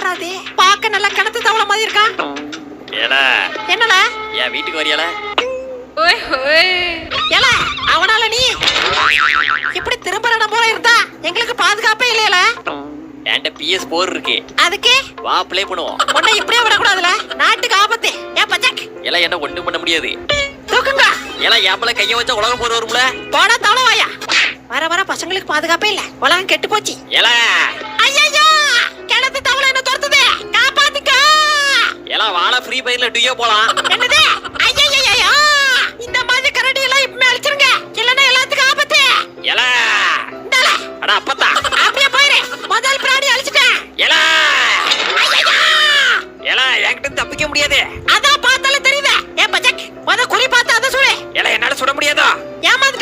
யார் அது? பாக்க நல்லா கிணத்து தவளை மாதிரி இருக்கான். ஏடா என்னல என் வீட்டுக்கு வரியால? ஏல அவனால நீ இப்படி திரும்ப இடம் போல இருந்தா எங்களுக்கு பாதுகாப்பே இல்லையல. என்கிட்ட PS4 இருக்கு. அதுக்கு வா ப்ளே பண்ணுவோம். உன்னை இப்படியே விடக்கூடாதுல, நாட்டுக்கு ஆபத்து. ஏன் பச்சக் எல்லாம் என்ன ஒண்ணும் பண்ண முடியாது. தூக்குங்க. எல்லாம் ஏப்பல கைய வச்சா உலகம் போற வரும்ல. போடா தவளை வாயா. வர வர பசங்களுக்கு பாதுகாப்பே இல்ல, உலகம் கெட்டு போச்சு. ஏல ஐயோ கிணத்து தவளை என்ன துரத்துது, காப்பாத்துக்க. எல்லாம் வாழ ஃப்ரீ ஃபயர்ல டுயோ போலாம். என்னது? ஐயோ இந்த மாதிரி கரடி எல்லாம் இப்பமே அழிச்சிருங்க, இல்லன்னா எல்லாத்துக்கும் ஆபத்து. ஏல இந்தால அட அப்பத்தா அப்படியே போயிரு. முதல் பிராணி அழிச்சிட்டேன். ஏல ஐயோ ஏல என்கிட்ட தப்பிக்க முடியாது. அதான் பார்த்தாலே தெரியுதே. ஏன் பச்சக் முத குறி பார்த்து அதை சுடு. ஏல என்னால சுட முடியாதா? ஏமாந்து